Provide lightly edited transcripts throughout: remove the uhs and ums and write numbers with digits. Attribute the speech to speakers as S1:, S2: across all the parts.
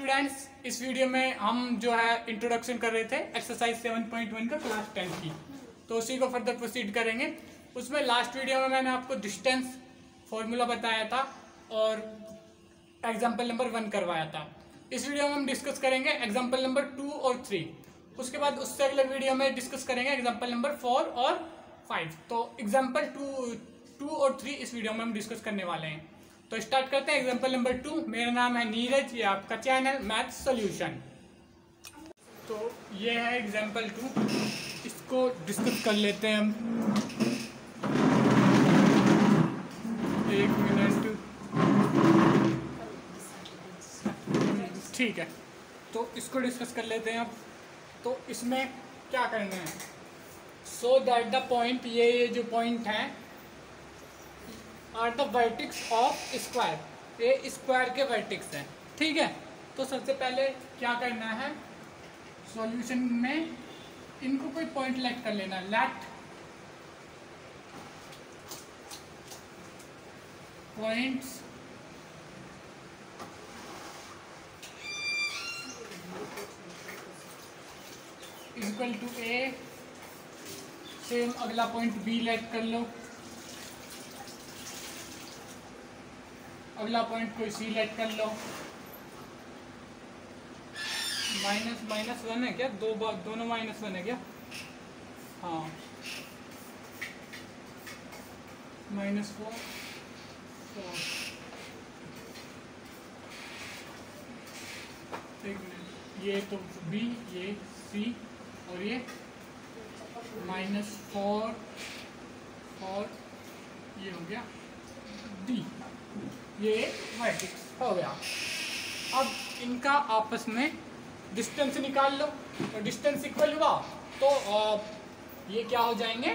S1: Students, इस video में हम जो है इंट्रोडक्शन कर रहे थे एक्सरसाइज 7.1 का क्लास 10 की, तो उसी को फर्दर प्रोसीड करेंगे। उसमें लास्ट वीडियो में मैंने आपको डिस्टेंस फॉर्मूला बताया था और एग्जाम्पल नंबर 1 करवाया था। इस वीडियो में हम डिस्कस करेंगे एग्जाम्पल नंबर 2 और 3। उसके बाद उससे अगले वीडियो में डिस्कस करेंगे एग्जाम्पल नंबर 4 और 5। तो एग्जाम्पल 2 और 3 इस वीडियो में हम डिस्कस करने वाले हैं। तो स्टार्ट करते हैं एग्जाम्पल नंबर 2। मेरा नाम है नीरज, ये आपका चैनल मैथ सॉल्यूशन। तो ये है एग्जाम्पल 2, इसको डिस्कस कर लेते हैं हम। एक मिनट, ठीक है, तो इसको डिस्कस कर लेते हैं अब। तो इसमें क्या करना है, सो दैट द पॉइंट, ये जो पॉइंट है are the vertex of square, ये स्क्वायर के वर्टिक्स हैं, ठीक है। तो सबसे पहले क्या करना है, सॉल्यूशन में इनको कोई पॉइंट लेट कर लेना। Let points equal to A, same अगला पॉइंट बी लेट कर लो, अगला पॉइंट कोई सी लेट कर लो। माइनस माइनस 1 है क्या, दोनों माइनस 1 है क्या? हाँ, -4 4। एक मिनट, ये तो बी, ये सी और ये -4 और ये हो गया डी, ये वर्टिक्स हो गया। अब इनका आपस में डिस्टेंस निकाल लो, तो डिस्टेंस इक्वल हुआ तो ये क्या हो जाएंगे,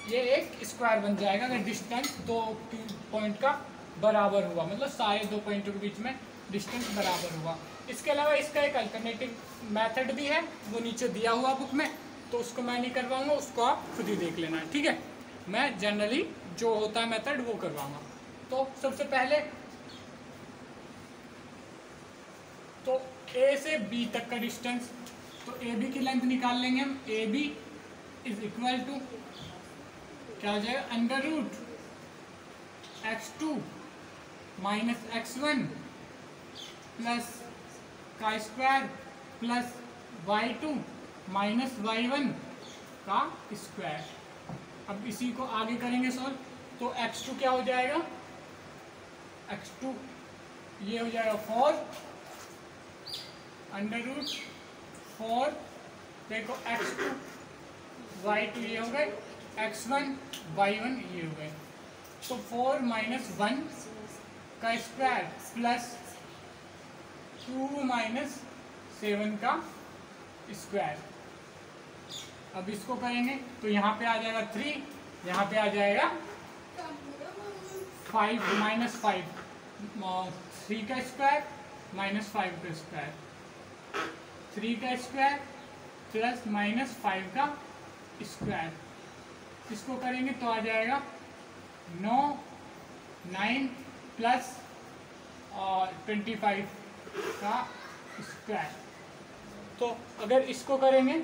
S1: ये एक स्क्वायर बन जाएगा अगर डिस्टेंस दो पॉइंट का बराबर हुआ, मतलब सारे दो पॉइंटों के बीच में डिस्टेंस बराबर हुआ। इसके अलावा इसका एक अल्टरनेटिव मेथड भी है, वो नीचे दिया हुआ बुक में, तो उसको मैं नहीं करवाऊंगा, उसको आप खुद ही देख लेना है, ठीक है। मैं जनरली जो होता है मेथड वो करवाऊंगा। तो सबसे पहले तो ए से बी तक का डिस्टेंस, तो ए बी की लेंथ निकाल लेंगे हम। A B is equal to क्या हो जाएगा, √x2 माइनस x1 प्लस का square plus y2 minus y1 का स्क्वायर। अब इसी को आगे करेंगे सॉल्व, तो x2 क्या हो जाएगा, x2 ये हो जाएगा 4 √4, देखो x2 y2 ये हो गए, x1 y1 ये हो गए, तो 4 माइनस 1 का स्क्वायर प्लस 2 माइनस 7 का स्क्वायर। अब इसको करेंगे तो यहाँ पे आ जाएगा 3, यहाँ पे आ जाएगा 5 माइनस 5, 3 का स्क्वायर माइनस 5 का स्क्वायर, 3 का स्क्वायर प्लस माइनस 5 का स्क्वायर। इसको करेंगे तो आ जाएगा 9 प्लस और 25 का स्क्वायर। तो अगर इसको करेंगे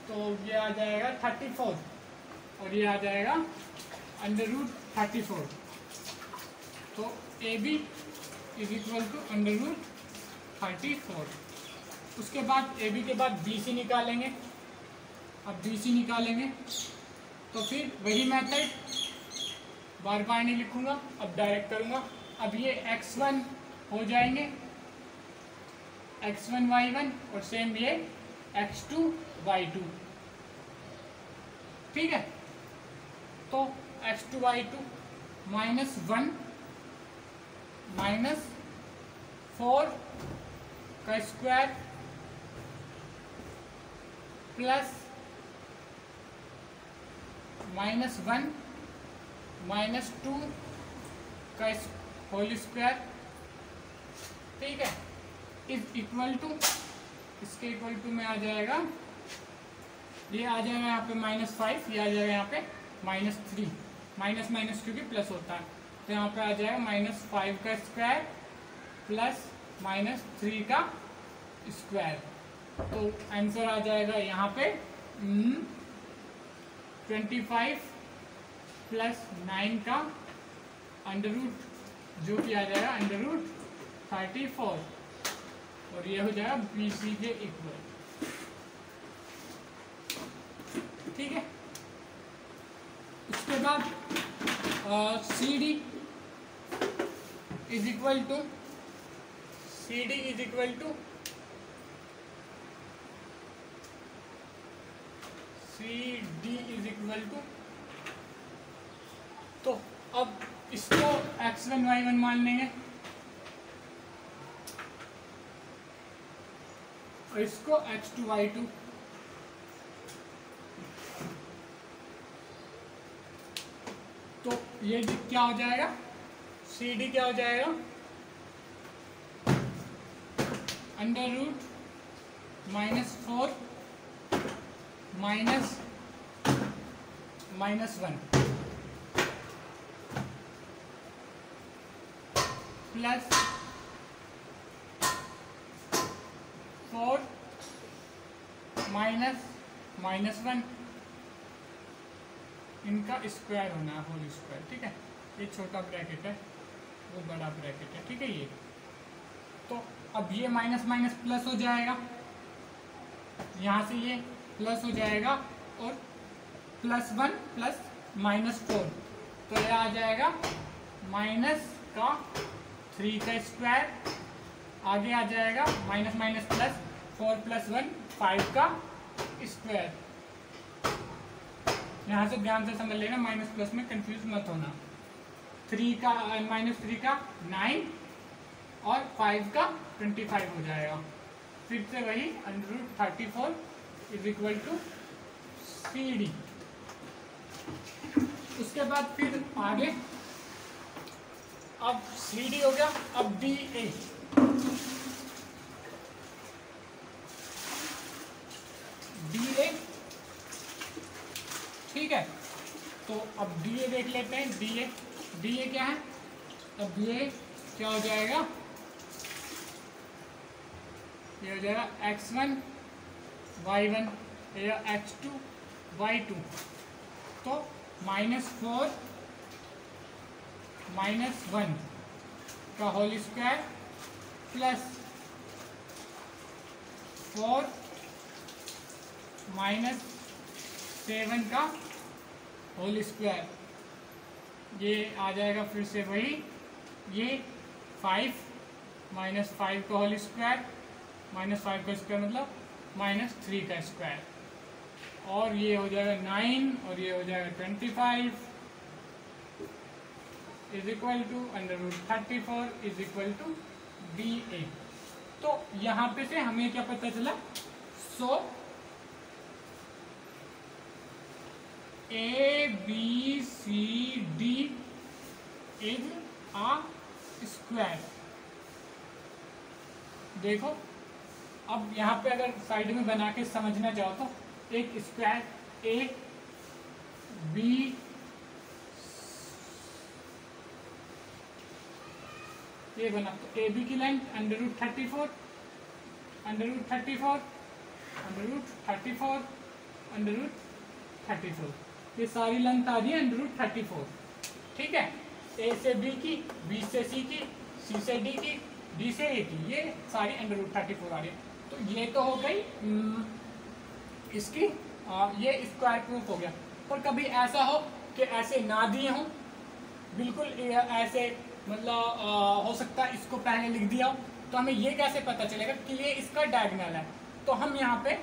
S1: तो ये आ जाएगा 34 और ये आ जाएगा √34। तो A B is equal to √34। उसके बाद ए बी के बाद बी सी निकालेंगे। अब बी सी निकालेंगे तो फिर वही मेथड, बार बार नहीं लिखूंगा, अब डायरेक्ट करूंगा। अब ये x1 हो जाएंगे x1 y1 और सेम ये x2 y2, ठीक है। तो x2 y2 -1 माइनस 4 का स्क्वायर प्लस -1 -2 का होल स्क्वायर, ठीक है, इज इक्वल टू, इसके इक्वल टू में आ जाएगा, ये आ जाएगा यहाँ पे -5, ये आ जाएगा यहाँ पे -3, माइनस माइनस क्योंकि प्लस होता है, तो यहाँ पे आ जाएगा -5 का स्क्वायर प्लस -3 का स्क्वायर। तो आंसर आ जाएगा यहाँ पे 25 + 9 का अंडर रूट, जो कि आ जाएगा √34, और ये हो जाएगा BC के इक्वल। ठीक है, उसके बाद CD इज इक्वल टू तो अब इसको x1 y1 मान लेंगे और इसको x2 y2। तो ये क्या हो जाएगा, CD क्या हो जाएगा, √-4 -1 +4 -1 इनका स्क्वायर होना है, होल स्क्वायर। ठीक है, ये छोटा ब्रैकेट है, वो बड़ा ब्रैकेट है। ठीक है, ये तो अब ये माइनस माइनस प्लस हो जाएगा, यहाँ से ये प्लस हो जाएगा, और +1 + -4, तो ये आ जाएगा -3 का स्क्वायर। आगे आ जाएगा माइनस माइनस प्लस 4 + 1 5 का स्क्वायर। यहाँ से ध्यान से समझ लेना, माइनस प्लस में कंफ्यूज मत होना। -3 का 9 और 5 का 25 हो जाएगा। फिर से वही √34 = CD। उसके बाद फिर आगे, अब CD हो गया, अब DA। ठीक है, तो अब DA देख लेते हैं। DA क्या है, अब DA क्या हो जाएगा, ये हो जाएगा x1 y1 या x2 y2। तो -4 -1 का होल स्क्वायर +4 -7 का होल स्क्वायर। ये आ जाएगा फिर से वही, ये 5 -5 का होल स्क्वायर, -5 का स्क्वायर मतलब -3 का स्क्वायर, और ये हो जाएगा 9 और ये हो जाएगा 25 √34 DA। तो यहाँ पे से हमें क्या पता चला, सो ABCD इज अ स्क्वायर। देखो, अब यहाँ पे अगर साइड में बना के समझना चाहो तो एक स्क्वायर AB ये बना, तो AB की लेंथ √34 ये सारी लेंथ आ रही है √34। ठीक है, A से B की, B से C की, C से D की, D से A की, ये सारी √34 आ रही है। तो ये तो हो गई इसकी ये स्क्वायर प्रूफ हो गया। पर कभी ऐसा हो कि ऐसे ना दिए हों, बिल्कुल ऐसे, मतलब हो सकता है इसको पहले लिख दिया हो, तो हमें ये कैसे पता चलेगा कि ये इसका डायगोनल है। तो हम यहाँ पे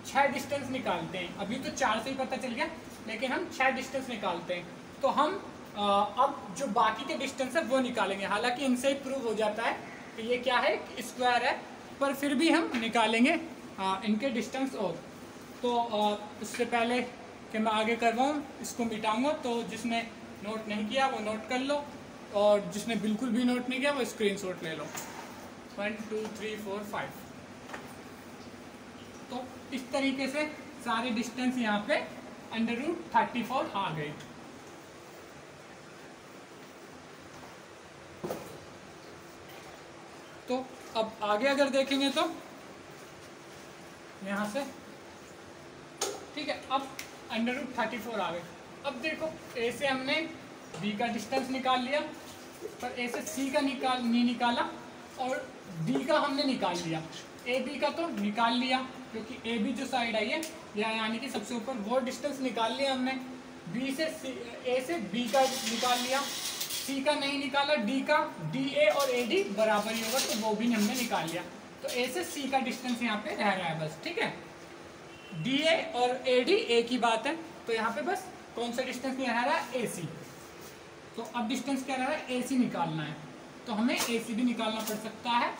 S1: 6 डिस्टेंस निकालते हैं। अभी तो 4 से ही पता चल गया, लेकिन हम 6 डिस्टेंस निकालते हैं। तो हम अब जो बाकी के डिस्टेंस है वो निकालेंगे। हालांकि इनसे ही प्रूव हो जाता है कि ये क्या है, स्क्वायर है, पर फिर भी हम निकालेंगे इनके डिस्टेंस। और तो उससे पहले कि मैं आगे करवाऊँ, इसको मिटाऊंगा। तो जिसने नोट नहीं किया वो नोट कर लो, और जिसने बिल्कुल भी नोट नहीं किया वो स्क्रीनशॉट ले लो। 1 2 3 4 5। तो इस तरीके से सारे डिस्टेंस यहाँ पे √34 आ गए। तो अब आगे अगर देखेंगे तो यहाँ से, ठीक है, अब √34 आ गए। अब देखो ए से हमने बी का डिस्टेंस निकाल लिया, पर ए से सी का नहीं निकाला, और डी का हमने निकाल लिया। ए बी का तो निकाल लिया, क्योंकि ए बी जो साइड आई है यानी कि सबसे ऊपर, वो डिस्टेंस निकाल लिया हमने। बी से ए से बी का निकाल लिया, सी का नहीं निकाला, डी का, डी ए और ए डी बराबर ही होगा, तो वो भी हमने निकाल लिया। तो ए से सी का डिस्टेंस यहाँ पे रह रहा है बस, ठीक है। डी ए और ए डी एक ही बात है, तो यहाँ पे बस कौन सा डिस्टेंस रह रहा है, ए सी। तो अब डिस्टेंस क्या रह रहा है, ए सी निकालना है, तो हमें ए सी भी निकालना पड़ सकता है।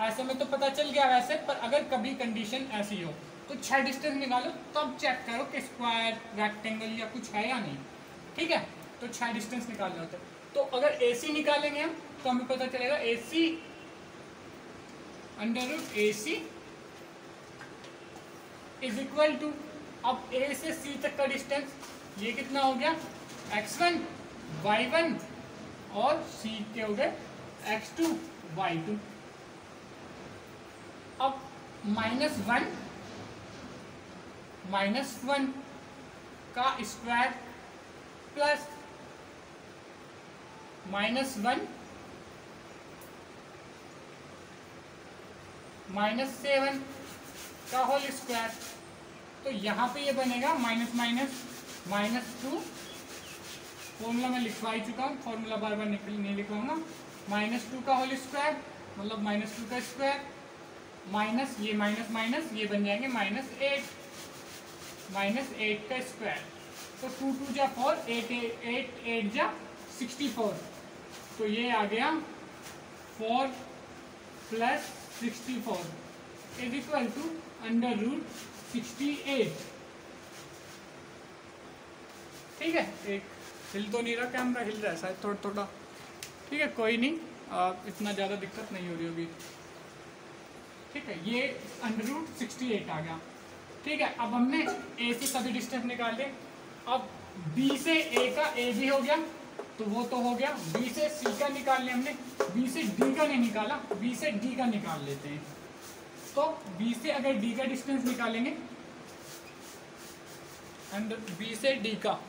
S1: ऐसे में तो पता चल गया वैसे, पर अगर कभी कंडीशन ऐसी हो तो 6 डिस्टेंस निकालो, तब चेक करो कि स्क्वायर, रेक्टेंगल या कुछ है या नहीं, ठीक है। तो 6 डिस्टेंस निकालने होते हैं। तो अगर ए सी निकालेंगे हम, तो हमें पता चलेगा ए सी √AC इज इक्वल टू, अब ए से सी तक का डिस्टेंस ये कितना हो गया, x1 y1 और सी के हो गए x2 y2। अब -1 का स्क्वायर प्लस -1 -7 का होल स्क्वायर, तो यहाँ पे ये बनेगा -2। फॉर्मूला मैं लिखवा ही चुका हूँ, फॉर्मूला बार बार नहीं लिखवाऊंगा। -2 का होल स्क्वायर मतलब -2 का स्क्वायर, माइनस ये माइनस माइनस ये बन जाएंगे -8 का स्क्वायर। तो 2 2 जा 4, 8 जा 64, तो ये आ गया 4 + 64 इज इक्वल टू √68। ठीक है, एक हिल तो नहीं रहा कैमरा, हिल रहा है शायद थोड़ा थोड़ा, ठीक है कोई नहीं, इतना ज़्यादा दिक्कत नहीं हो रही होगी। ठीक है, ये √68 आ गया। ठीक है, अब हमने ए से सभी डिस्टेंस निकाल लिए। अब बी से ए का ए भी हो गया, तो वो तो हो गया। बी से सी का निकाल लिया हमने, बी से डी का नहीं निकाला, बी से डी का निकाल लेते हैं। तो बी से अगर डी का डिस्टेंस निकालेंगे, बी से डी का,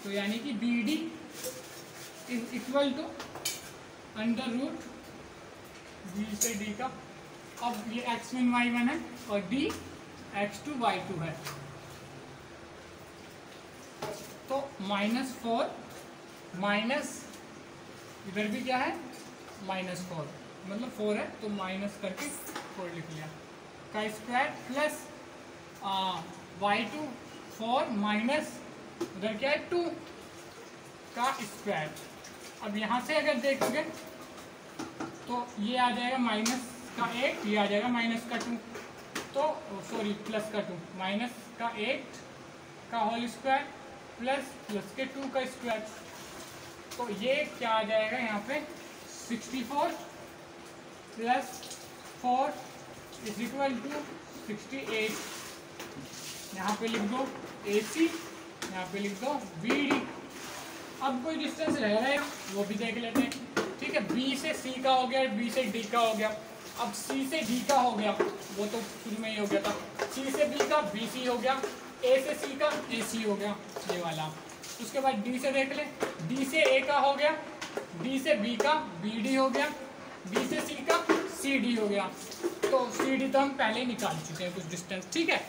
S1: तो यानी कि B D is equal to √ B से डी का। अब ये x1 y1 है और d x2 y2 है, तो -4 माइनस इधर भी क्या है -4, मतलब 4 है तो माइनस करके 4 लिख लिया का स्क्वायर प्लस y2 4 माइनस उधर क्या है 2 का स्क्वायर। अब यहाँ से अगर देखोगे तो ये आ जाएगा -8, ये आ जाएगा -2, तो सॉरी +2, -8 का होल स्क्वायर प्लस के 2 का स्क्वायर, तो ये क्या आ जाएगा यहाँ पे 64 + 4 इज इक्वल टू 68। यहाँ पे लिख दो AC, यहाँ पे लिख दो BD। अब कोई डिस्टेंस रह रहा है वो भी देख लेते हैं। ठीक है, B से C का हो गया, B से D का हो गया। अब C से D का हो गया, वो तो शुरू में ही हो गया था। C से B का BC हो गया, A से C का AC हो गया, ये वाला। उसके बाद D से देख ले, D से A का हो गया, D से B का BD हो गया, B से C का CD हो गया। तो CD तो हम पहले ही निकाल चुके हैं कुछ डिस्टेंस। ठीक है,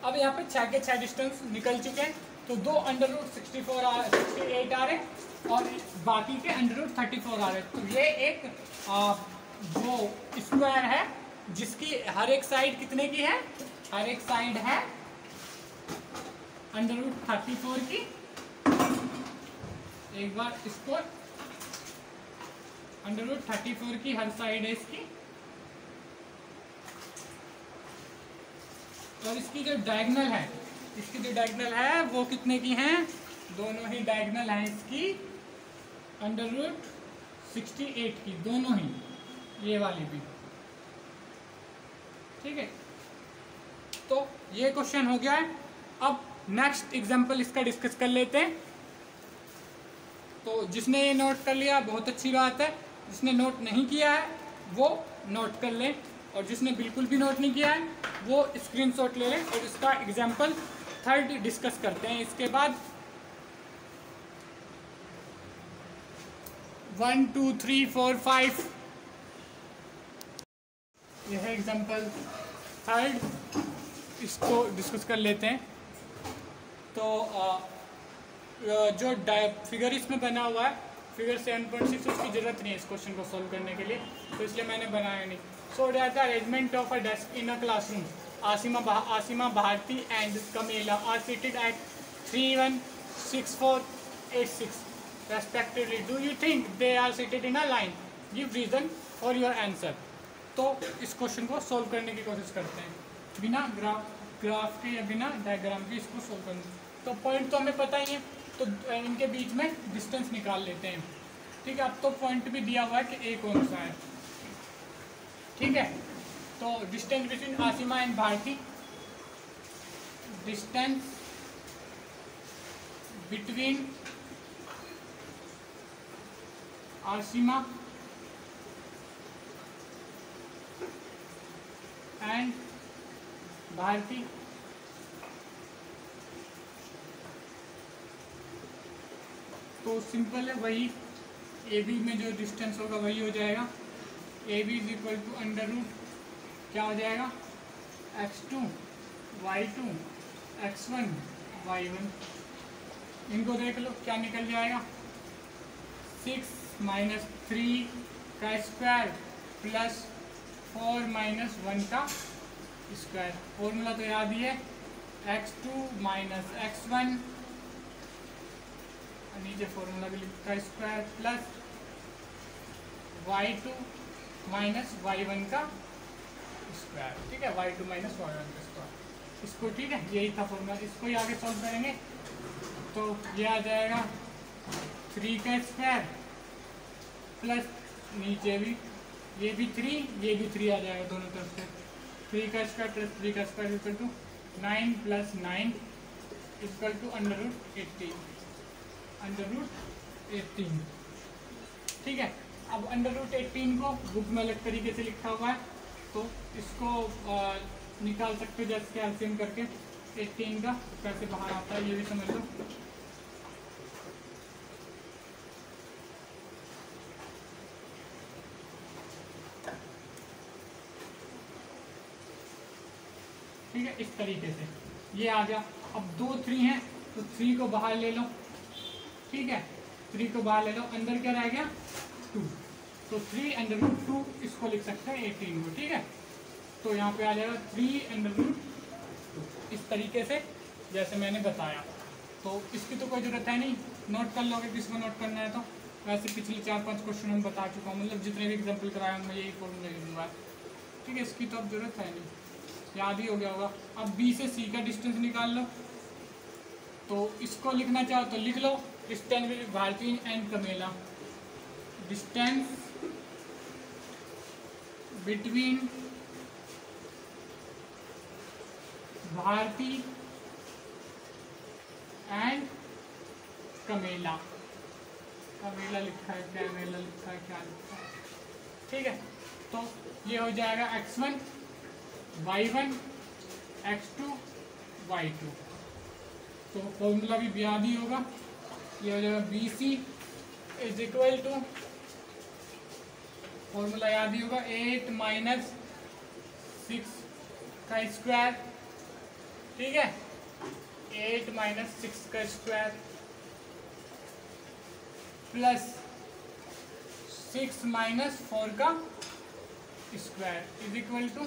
S1: अब यहाँ पे 6 के 6 डिस्टेंस निकल चुके हैं, तो 2 √68 आ रहे और बाकी के √34 आ रहे। तो ये एक जो स्क्वायर है जिसकी हर एक साइड कितने की है, हर एक साइड है √34 की। एक बार इसको √34 की हर साइड है इसकी, और इसकी जो डायगोनल है, इसकी जो डायगोनल है वो कितने की हैं, दोनों ही डायगोनल हैं इसकी √68 की, दोनों ही, ये वाली भी। ठीक है, तो ये क्वेश्चन हो गया है। अब नेक्स्ट एग्जांपल इसका डिस्कस कर लेते हैं। तो जिसने ये नोट कर लिया बहुत अच्छी बात है, जिसने नोट नहीं किया है वो नोट कर लें, और जिसने बिल्कुल भी नोट नहीं किया है वो स्क्रीनशॉट ले लें। और इसका एग्जाम्पल थर्ड डिस्कस करते हैं इसके बाद। 1 2 3 4 5 यह है एग्जाम्पल थर्ड, इसको डिस्कस कर लेते हैं। तो जो फिगर इसमें बना हुआ है फिगर 7.6, उसकी ज़रूरत नहीं है इस क्वेश्चन को सॉल्व करने के लिए, तो इसलिए मैंने बनाया नहीं। So that the arrangement of a desk in a classroom, Asima Bharti and Kamela are seated at 3 1 6 4 8 6 respectively. Do you think they are seated in a line? Give reason for your answer. तो इस क्वेश्चन को सॉल्व करने की कोशिश करते हैं बिना graph के या बिना डायग्राम के, इसको सॉल्व करने। तो पॉइंट तो हमें पता ही है, तो इनके बीच में डिस्टेंस निकाल लेते हैं। ठीक है, अब तो पॉइंट भी दिया हुआ है कि ए कौन सा है। ठीक है, तो distance between Asima and Bharti, distance between Asima and Bharti तो सिंपल है, वही ए बी में जो डिस्टेंस होगा वही हो जाएगा। A B is equal to under root क्या हो जाएगा x2 y2 x1 y1। इनको देख लो क्या निकल जाएगा, 6 माइनस 3 का स्क्वायर प्लस 4 माइनस 1 का स्क्वायर। फॉर्मूला तो याद ही है, x2 माइनस x1, नीचे फॉर्मूला भी लिखा square, plus y2 minus y1 का स्क्वायर। ठीक है, y2 माइनस y1 का स्क्वायर, इसको ठीक है यही था फॉर्मूला। इसको ही आगे सॉल्व करेंगे तो ये आ जाएगा 3 का स्क्वायर प्लस नीचे भी ये भी 3 ये भी 3 आ जाएगा दोनों तरफ से। 3 का स्क्वायर प्लस 3 का square equal to 9 plus 9 equal to under root 18, under root 18। ठीक है, अब अंडर रूट 18 को बुक में अलग तरीके से लिखा हुआ है, तो इसको निकाल सकते हो जैसे एलसीएम करके 18 का कैसे बाहर आता है ये भी समझ लो। ठीक है, इस तरीके से ये आ गया। अब 2 3 हैं तो 3 को बाहर ले लो। ठीक है, 3 को बाहर ले लो, अंदर क्या रह गया 2, तो 3 अंडर रूट 2 इसको लिख सकते हैं 18 को। ठीक है, तो यहाँ पे आ जाएगा 3 अंडर रूट 2 इस तरीके से जैसे मैंने बताया। तो इसकी तो कोई ज़रूरत है नहीं, नोट कर लोगे किसको नोट करना है तो। वैसे पिछले 4-5 क्वेश्चन हम बता चुका हूँ, मतलब जितने भी एग्जाम्पल कराया मैं यही फॉर्मूला दूंगा। ठीक है, इसकी तो अब जरूरत है नहीं, याद ही हो गया होगा। अब बी से सी का डिस्टेंस निकाल लो, तो इसको लिखना चाहो तो लिख लो, distance between Bharti and Kamela, distance between Bharti and Kamela. Kamela लिखा है, कैमेला लिखा है, क्या लिखा है। ठीक है, तो ये हो जाएगा x1 y1 x2 y2। तो फॉर्मूला भी याद ही होगा, ये हो जाएगा BC is equal to, formula याद ही होगा 8 माइनस 6 का स्क्वायर। ठीक है, 8 माइनस 6 का स्क्वायर प्लस 6 माइनस 4 का स्क्वायर इज इक्वल टू,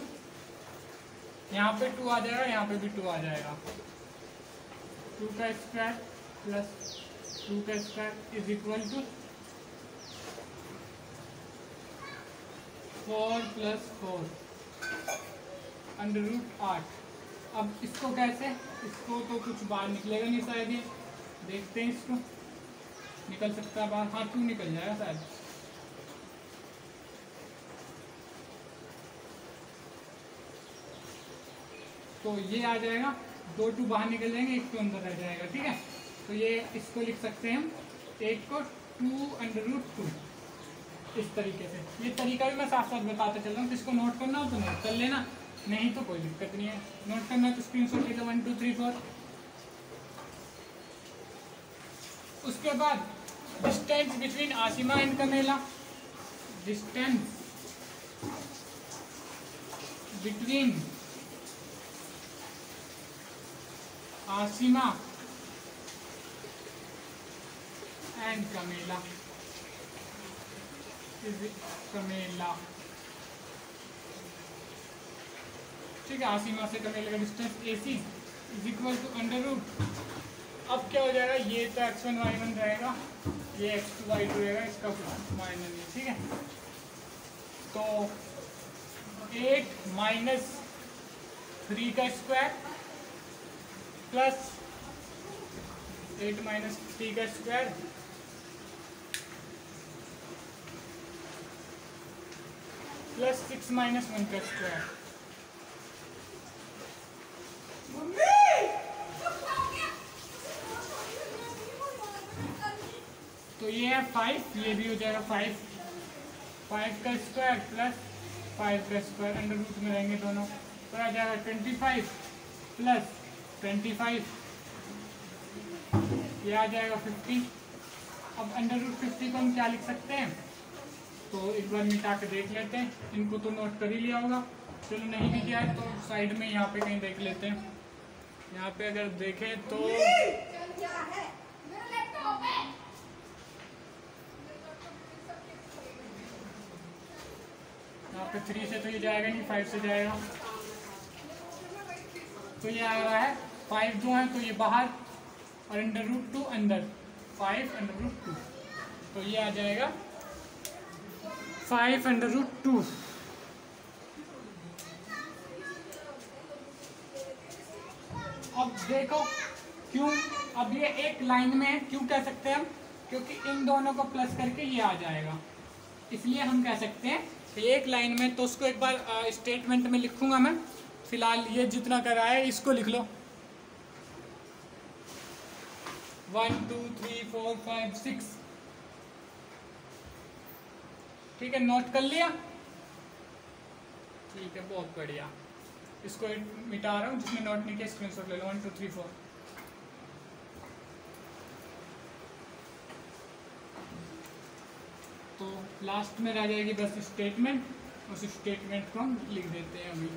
S1: यहाँ पे 2 आ जाएगा, यहाँ पे भी 2 आ जाएगा, 2 का स्क्वायर प्लस 2 का square is equal to 4 plus 4 under root 8। अब इसको कैसे, इसको तो कुछ बाहर निकलेगा नहीं शायद, ये देखते हैं, इसको निकल सकता है बाहर, हाँ 2 निकल जाएगा शायद। तो ये आ जाएगा, 2 2 बाहर निकल जाएंगे, 1 तो अंदर रह जाएगा। ठीक है, तो ये इसको लिख सकते हैं हम 8 को 2√2 इस तरीके से। ये तरीका भी मैं साथ साथ बताते चल रहा हूँ, किसको नोट करना हो तो नोट कर लेना, नहीं तो कोई दिक्कत नहीं है। नोट करना है तो स्क्रीनशॉट ले लो 1 2 3 4। उसके बाद distance between Asima and Kamela, distance between Asima and Kamela Kamela, ठीक है। आसिमा से कमेला का distance AC is equal to under root, अब क्या हो जाएगा, ये तो x1 y1 रहेगा, ये x2 y2 रहेगा, इसका माइनस नहीं, ठीक है। तो 8 माइनस 3 का स्क्वायर प्लस 8 माइनस 3 का स्क्वायर प्लस 6 माइनस 1 का स्क्वायर, तो ये है 5, ये भी हो जाएगा 5 का स्क्वायर प्लस 5 का स्क्वायर, अंडर रूट में रहेंगे दोनों, तो आ जाएगा 25 प्लस 25, ये आ जाएगा 50। अब अंडर रूट 50 को हम क्या लिख सकते हैं, तो एक बार मिटा के देख लेते हैं, इनको तो नोट कर ही लिया होगा, चलो नहीं भी किया है तो साइड में यहाँ पे कहीं देख लेते हैं। यहाँ पे अगर देखें तो यहाँ पे 3 से तो ये जाएगा नहीं, 5 से जाएगा, तो ये आ रहा है 5 जो है तो ये बाहर और अंडर रूट 2 अंदर, 5 अंडर रूट 2, तो ये आ जाएगा 5 अंडर रूट 2। अब देखो क्यों, अब ये एक लाइन में है, क्यों कह सकते हैं हम, क्योंकि इन दोनों को प्लस करके ये आ जाएगा, इसलिए हम कह सकते हैं कि एक लाइन में। तो उसको एक बार स्टेटमेंट में लिखूंगा मैं, फिलहाल ये जितना करा है इसको लिख लो, 1 2 3 4 5 6, ठीक है, नोट कर लिया, ठीक है, बहुत बढ़िया। इसको मिटा रहा हूँ, जिसने नोट नहीं किया स्क्रीनशॉट ले लो, 1 2 3 4। तो लास्ट में रह जाएगी बस स्टेटमेंट, उस स्टेटमेंट को हम लिख देते हैं अभी।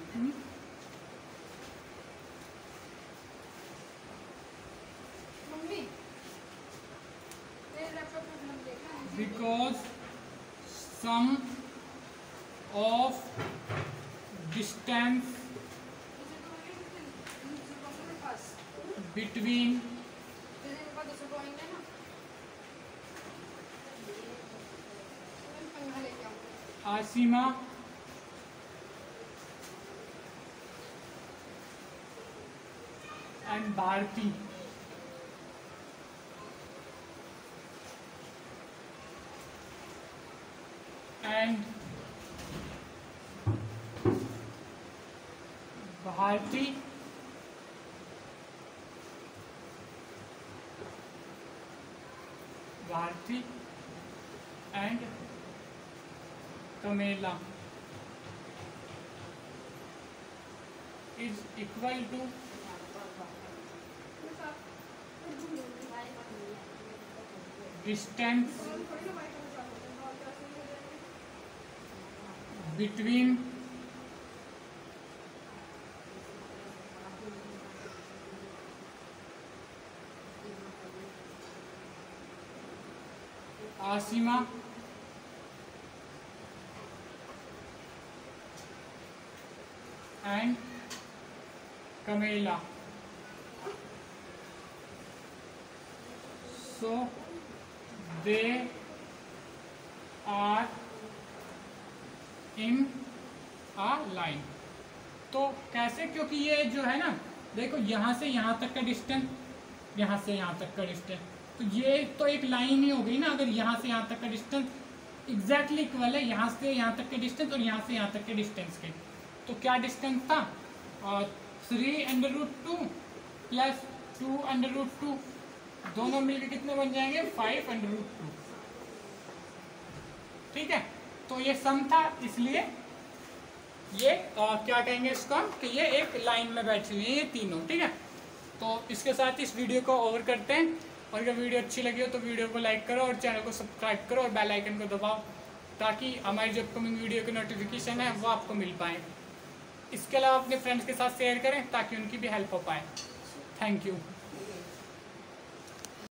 S1: Because sum of distance between Asima and Bharti and Bharti and Kamela is equal to distance between Asima and Kamela, so they are in a line। तो कैसे, क्योंकि ये जो है ना, देखो यहाँ से यहाँ तक का डिस्टेंस, यहाँ से यहाँ तक का डिस्टेंस, तो ये तो एक लाइन ही हो गई ना। अगर यहाँ से यहाँ तक का डिस्टेंस एग्जैक्टली इक्वल है यहाँ से यहाँ तक के डिस्टेंस और यहाँ से यहाँ तक के डिस्टेंस के, तो क्या डिस्टेंस था, 3√2 प्लस 2√2, दोनों मिलकर कितने बन जाएंगे, 5√2। ठीक है। तो ये सम था, इसलिए ये क्या कहेंगे इसको हम कि ये एक लाइन में बैठी हुई है ये तीनों, ठीक है। तो इसके साथ इस वीडियो को ओवर करते हैं, और अगर वीडियो अच्छी लगी हो तो वीडियो को लाइक करो और चैनल को सब्सक्राइब करो और बेल आइकन को दबाओ, ताकि हमारी जो अपकमिंग वीडियो की नोटिफिकेशन है वो आपको मिल पाए। इसके अलावा अपने फ्रेंड्स के साथ शेयर करें ताकि उनकी भी हेल्प हो पाए। Thank you.